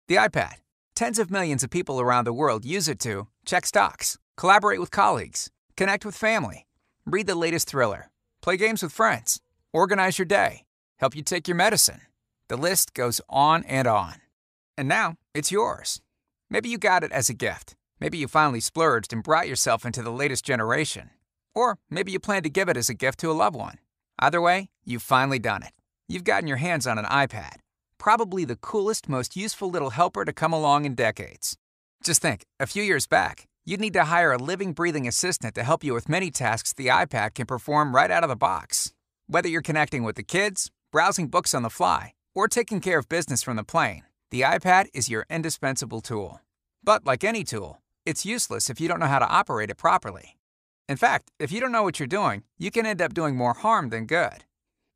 The iPad. Tens of millions of people around the world use it to check stocks, collaborate with colleagues, connect with family, read the latest thriller, play games with friends, organize your day, help you take your medicine. The list goes on and on. And now, it's yours. Maybe you got it as a gift. Maybe you finally splurged and brought yourself into the latest generation. Or maybe you plan to give it as a gift to a loved one. Either way, you've finally done it. You've gotten your hands on an iPad. Probably the coolest, most useful little helper to come along in decades. Just think, a few years back, you'd need to hire a living, breathing assistant to help you with many tasks the iPad can perform right out of the box. Whether you're connecting with the kids, browsing books on the fly, or taking care of business from the plane, the iPad is your indispensable tool. But like any tool, it's useless if you don't know how to operate it properly. In fact, if you don't know what you're doing, you can end up doing more harm than good.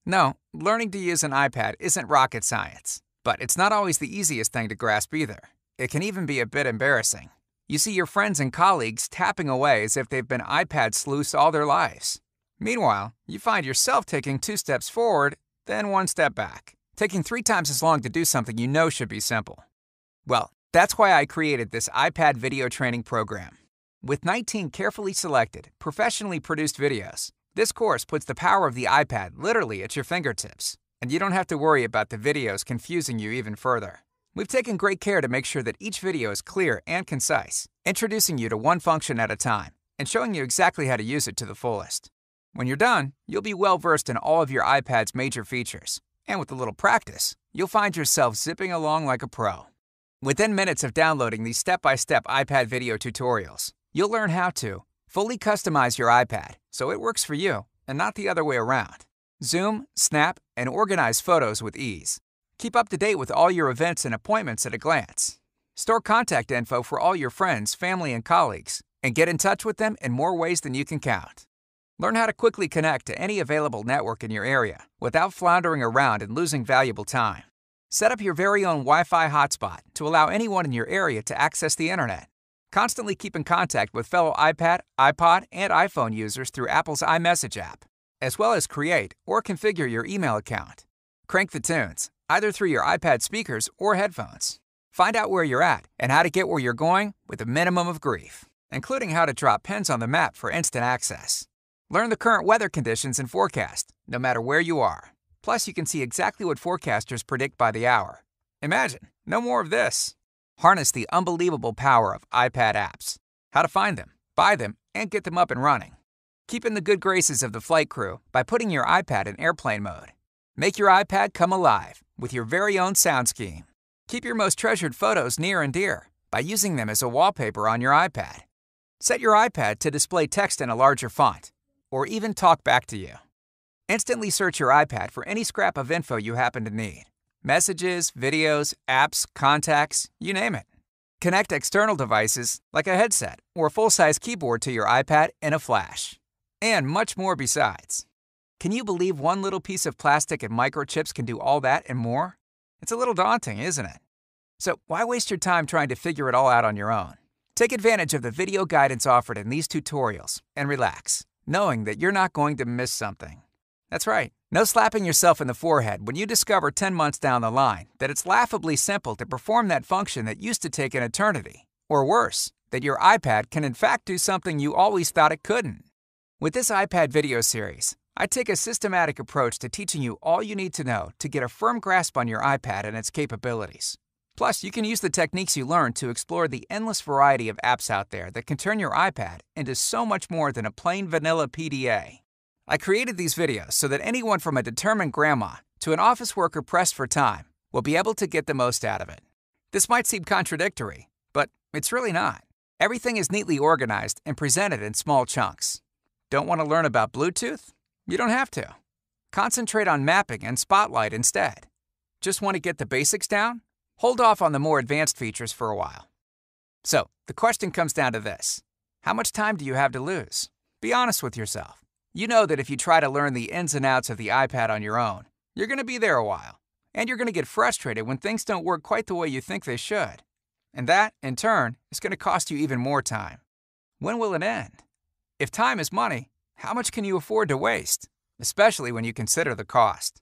No, learning to use an iPad isn't rocket science, but it's not always the easiest thing to grasp either. It can even be a bit embarrassing. You see your friends and colleagues tapping away as if they've been iPad sleuths all their lives. Meanwhile, you find yourself taking 2 steps forward, then 1 step back, taking 3 times as long to do something you know should be simple. Well, that's why I created this iPad video training program. With 19 carefully selected, professionally produced videos, this course puts the power of the iPad literally at your fingertips, and you don't have to worry about the videos confusing you even further. We've taken great care to make sure that each video is clear and concise, introducing you to one function at a time and showing you exactly how to use it to the fullest. When you're done, you'll be well versed in all of your iPad's major features, and with a little practice, you'll find yourself zipping along like a pro. Within minutes of downloading these step-by-step iPad video tutorials, you'll learn how to fully customize your iPad so it works for you and not the other way around. Zoom, snap, and organize photos with ease. Keep up to date with all your events and appointments at a glance. Store contact info for all your friends, family, and colleagues, and get in touch with them in more ways than you can count. Learn how to quickly connect to any available network in your area without floundering around and losing valuable time. Set up your very own Wi-Fi hotspot to allow anyone in your area to access the internet. Constantly keep in contact with fellow iPad, iPod, and iPhone users through Apple's iMessage app, as well as create or configure your email account. Crank the tunes, either through your iPad speakers or headphones. Find out where you're at and how to get where you're going with a minimum of grief, including how to drop pins on the map for instant access. Learn the current weather conditions and forecast, no matter where you are. Plus, you can see exactly what forecasters predict by the hour. Imagine, no more of this. Harness the unbelievable power of iPad apps. How to find them, buy them, and get them up and running. Keep in the good graces of the flight crew by putting your iPad in airplane mode. Make your iPad come alive with your very own sound scheme. Keep your most treasured photos near and dear by using them as a wallpaper on your iPad. Set your iPad to display text in a larger font, or even talk back to you. Instantly search your iPad for any scrap of info you happen to need. Messages, videos, apps, contacts, you name it. Connect external devices like a headset or a full-size keyboard to your iPad in a flash. And much more besides. Can you believe one little piece of plastic and microchips can do all that and more? It's a little daunting, isn't it? So why waste your time trying to figure it all out on your own? Take advantage of the video guidance offered in these tutorials and relax, knowing that you're not going to miss something. That's right. No slapping yourself in the forehead when you discover 10 months down the line that it's laughably simple to perform that function that used to take an eternity. Or worse, that your iPad can in fact do something you always thought it couldn't. With this iPad video series, I take a systematic approach to teaching you all you need to know to get a firm grasp on your iPad and its capabilities. Plus, you can use the techniques you learn to explore the endless variety of apps out there that can turn your iPad into so much more than a plain vanilla PDA. I created these videos so that anyone from a determined grandma to an office worker pressed for time will be able to get the most out of it. This might seem contradictory, but it's really not. Everything is neatly organized and presented in small chunks. Don't want to learn about Bluetooth? You don't have to. Concentrate on mapping and Spotlight instead. Just want to get the basics down? Hold off on the more advanced features for a while. So, the question comes down to this. How much time do you have to lose? Be honest with yourself. You know that if you try to learn the ins and outs of the iPad on your own, you're going to be there a while. And you're going to get frustrated when things don't work quite the way you think they should. And that, in turn, is going to cost you even more time. When will it end? If time is money, how much can you afford to waste? Especially when you consider the cost.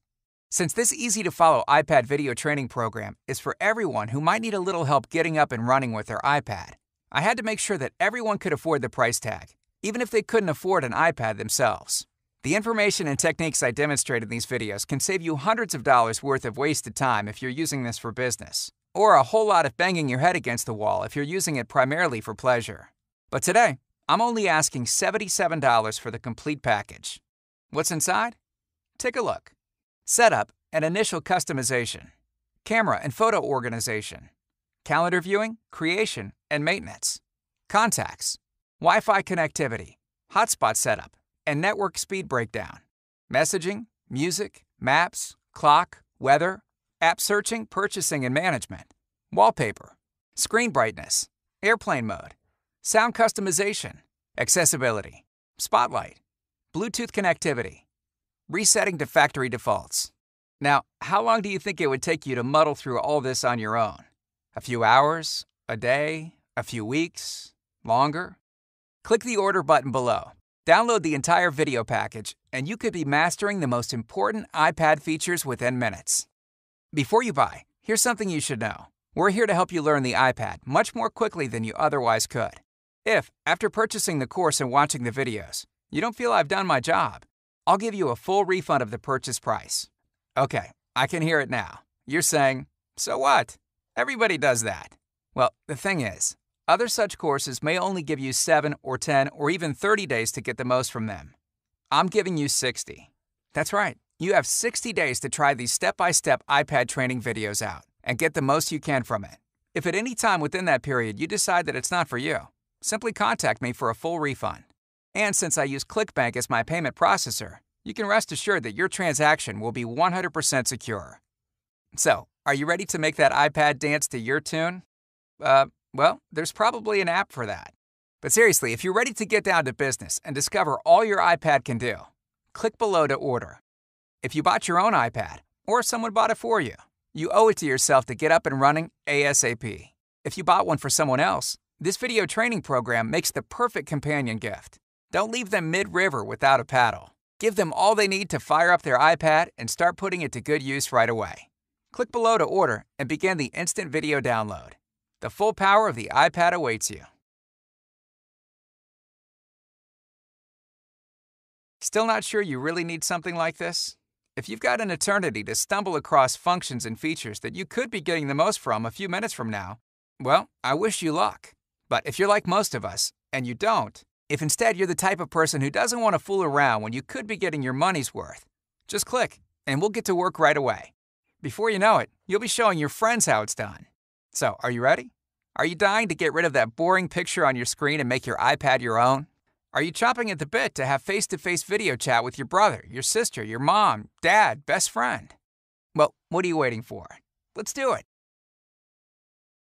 Since this easy-to-follow iPad video training program is for everyone who might need a little help getting up and running with their iPad, I had to make sure that everyone could afford the price tag, even if they couldn't afford an iPad themselves. The information and techniques I demonstrate in these videos can save you hundreds of dollars worth of wasted time if you're using this for business, or a whole lot of banging your head against the wall if you're using it primarily for pleasure. But today, I'm only asking $77 for the complete package. What's inside? Take a look. Setup and initial customization, camera and photo organization, calendar viewing, creation, and maintenance, contacts, Wi-Fi connectivity, hotspot setup, and network speed breakdown, messaging, music, maps, clock, weather, app searching, purchasing and management, wallpaper, screen brightness, airplane mode, sound customization, accessibility, spotlight, Bluetooth connectivity, resetting to factory defaults. Now, how long do you think it would take you to muddle through all this on your own? A few hours? A day? A few weeks? Longer? Click the order button below. Download the entire video package, and you could be mastering the most important iPad features within minutes. Before you buy, here's something you should know. We're here to help you learn the iPad much more quickly than you otherwise could. If, after purchasing the course and watching the videos, you don't feel I've done my job, I'll give you a full refund of the purchase price. Okay, I can hear it now. You're saying, so what? Everybody does that. Well, the thing is, other such courses may only give you 7 or 10 or even 30 days to get the most from them. I'm giving you 60. That's right. You have 60 days to try these step-by-step iPad training videos out and get the most you can from it. If at any time within that period you decide that it's not for you, simply contact me for a full refund. And since I use ClickBank as my payment processor, you can rest assured that your transaction will be 100% secure. So, are you ready to make that iPad dance to your tune? Well, there's probably an app for that. But seriously, if you're ready to get down to business and discover all your iPad can do, click below to order. If you bought your own iPad, or someone bought it for you, you owe it to yourself to get up and running ASAP. If you bought one for someone else, this video training program makes the perfect companion gift. Don't leave them mid-river without a paddle. Give them all they need to fire up their iPad and start putting it to good use right away. Click below to order and begin the instant video download. The full power of the iPad awaits you. Still not sure you really need something like this? If you've got an eternity to stumble across functions and features that you could be getting the most from a few minutes from now, well, I wish you luck. But if you're like most of us, and you don't, if instead you're the type of person who doesn't want to fool around when you could be getting your money's worth, just click, and we'll get to work right away. Before you know it, you'll be showing your friends how it's done. So, are you ready? Are you dying to get rid of that boring picture on your screen and make your iPad your own? Are you chomping at the bit to have face-to-face video chat with your brother, your sister, your mom, dad, best friend? Well, what are you waiting for? Let's do it.